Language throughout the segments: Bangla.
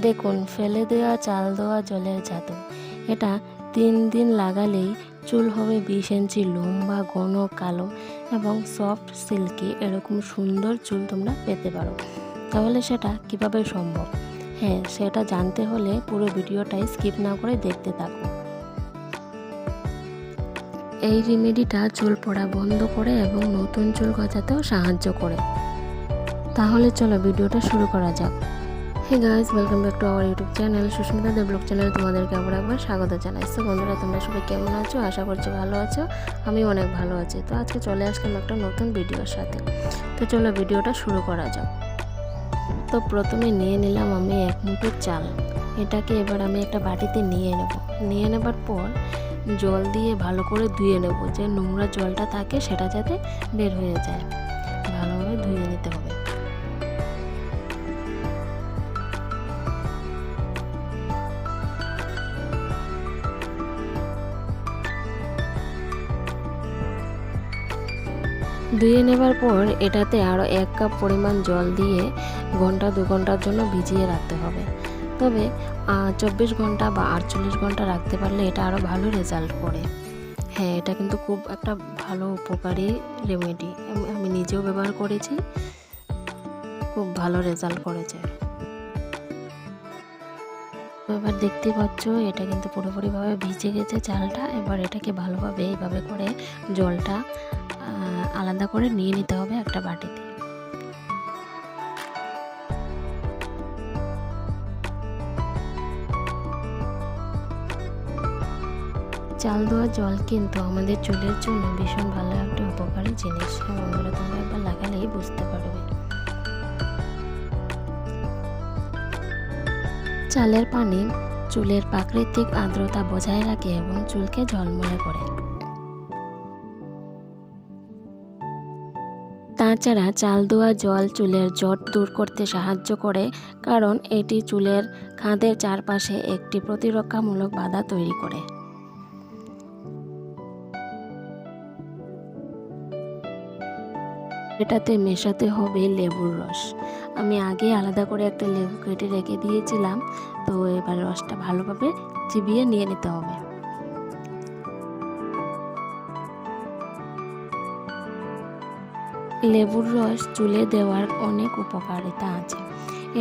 দেখুন, ফেলে দেওয়া চাল দেওয়া জলের জাদু। এটা 3 দিন লাগালেই চুল হবে 20 ইঞ্চি লম্বা, ঘন, কালো এবং সফট সিল্কি। এরকম সুন্দর চুল তোমরা পেতে পারো। তাহলে সেটা কিভাবে সম্ভব? হ্যাঁ, সেটা জানতে হলে পুরো ভিডিওটাই স্কিপ না করে দেখতে থাকো। এই রেমেডিটা চুল পড়া বন্ধ করে এবং নতুন চুল গজাতেও সাহায্য করে। তাহলে চলো ভিডিওটা শুরু করা যাক। Hey guys, welcome back to our YouTube channel Susmita Deb blog চ্যানেলে তোমাদেরকে আবার একবার স্বাগত জানাই। তো বন্ধুরা, তোমরা সবাই কেমন আছো? আশা করছি ভালো আছো। আমি অনেক ভালো আছি। তো আজকে চলে আসলাম একটা নতুন ভিডিওর সাথে। তো চলো ভিডিওটা শুরু করা যাক। তো প্রথমে নিয়ে নিলাম আমি 1 মুঠো চাল। এটাকে এবার আমি একটা বাটিতে নিয়ে নেবার পর জল দিয়ে ভালো করে ধুয়ে নেব, যে নোংরা জলটা থাকে সেটা যাতে বের হয়ে যায়। ভালোভাবে ধুয়ে নিতে হবে। ধুয়ে নেবার পর এটাতে আরও 1 কাপ পরিমাণ জল দিয়ে 1-2 ঘন্টার জন্য ভিজিয়ে রাখতে হবে। তবে 24 ঘন্টা বা 48 ঘন্টা রাখতে পারলে এটা আরও ভালো রেজাল্ট করে। হ্যাঁ, এটা কিন্তু খুব একটা ভালো উপকারী রেমেডি। আমি নিজেও ব্যবহার করেছি, খুব ভালো রেজাল্ট করেছে। এবার দেখতে পাচ্ছ এটা কিন্তু পুরোপুরিভাবে ভিজে গেছে চালটা। এবার এটাকে ভালোভাবে এইভাবে করে জলটা আলাদা করে নিয়ে নিতে হবে একটা বাটিতে। চাল ধোয়া জল কিন্তু আমাদের চুলের জন্য ভীষণ ভালো একটা উপকারী জিনিস। বন্ধুরা, তোমরা একবার লাগালেই বুঝতে পারবে। চালের পানি চুলের প্রাকৃতিক আর্দ্রতা বজায় রাখে এবং চুলকে ঝলমলে করে। তাছাড়া চাল ধোয়া জল চুলের জট দূর করতে সাহায্য করে, কারণ এটি চুলের খাঁদের চারপাশে একটি প্রতিরক্ষামূলক বাধা তৈরি করে। এটাতে মেশাতে হবে লেবুর রস। আমি আগে আলাদা করে একটা লেবু কেটে রেখে দিয়েছিলাম। তো এবার রসটা ভালোভাবে চিবিয়ে নিয়ে নিতে হবে। লেবুর রস চুলে দেওয়ার অনেক উপকারিতা আছে।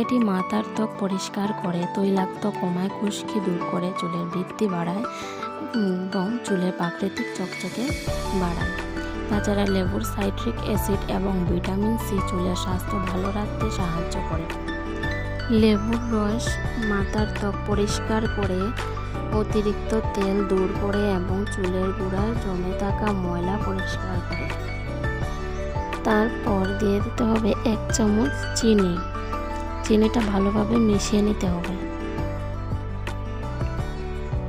এটি মাথার ত্বক পরিষ্কার করে, তৈলাক্ত কমায়, খুশকি দূর করে, চুলের বৃদ্ধি বাড়ায় এবং চুলের প্রাকৃতিক চকচকে বাড়ায়। তাছাড়া লেবুর সাইট্রিক অ্যাসিড এবং ভিটামিন সি চুলের স্বাস্থ্য ভালো রাখতে সাহায্য করে। লেবুর রস মাথার ত্বক পরিষ্কার করে, অতিরিক্ত তেল দূর করে এবং চুলের গোড়ায় জমে থাকা ময়লা পরিষ্কার করে। তারপর দিয়ে দিতে হবে 1 চামচ চিনি। চিনিটা ভালোভাবে মিশিয়ে নিতে হবে।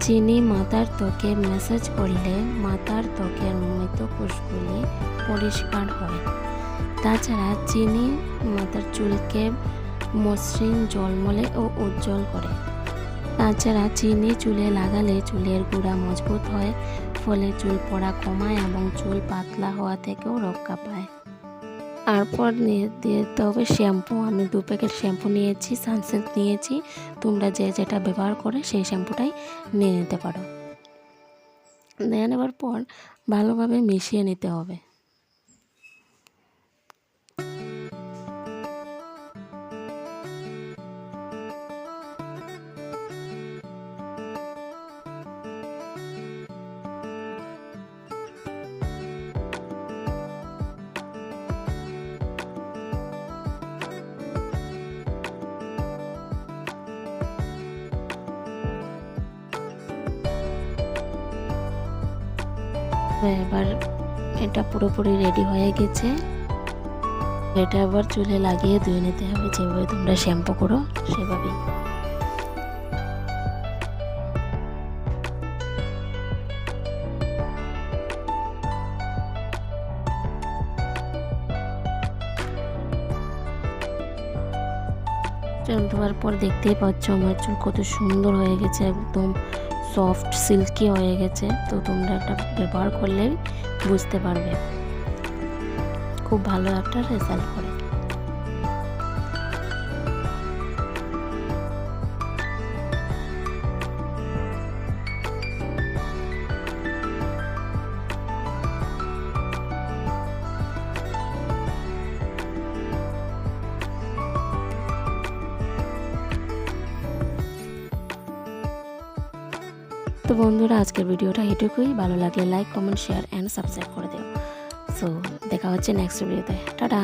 চিনি মাথার ত্বকে ম্যাসাজ করলে মাথার ত্বকের মৃত কোষগুলি পরিষ্কার হয়। তাছাড়া চিনি মাথার চুলকে মসৃণ, ঝলমলে ও উজ্জ্বল করে। তাছাড়া চিনি চুলে লাগালে চুলের গোড়া মজবুত হয়, ফলে চুল পড়া কমায় এবং চুল পাতলা হওয়া থেকেও রক্ষা পায়। তারপর দিয়ে দিতে হবে শ্যাম্পু। আমি 2 প্যাকেট শ্যাম্পু নিয়েছি, সানসিল্ক নিয়েছি। তোমরা যে যেটা ব্যবহার করে সেই শ্যাম্পুটাই নিয়ে নিতে পারো। নিয়ে নেওয়ার পর ভালোভাবে মিশিয়ে নিতে হবে। এবার এটা পুরোপুরি রেডি হয়ে গেছে। এটা আবার চুলে লাগিয়ে ধুয়ে নিতে হবে, যেভাবে তোমরা শ্যাম্পু করো সেভাবেই। চুল ধোয়ার পর দেখতেই পাচ্ছ আমার চুল কত সুন্দর হয়ে গেছে, একদম সফট সিল্কি হয়ে গেছে। তো তোমরা এটা ব্যবহার করলে বুঝতে পারবে, খুব ভালো একটা রেজাল্ট করে। তো বন্ধুরা আজকের ভিডিওটা এটুকুই, ভালো লাগলে like comment share and subscribe করে দিও। সো দেখা হচ্ছে নেক্সট ভিডিওতে, টাটা।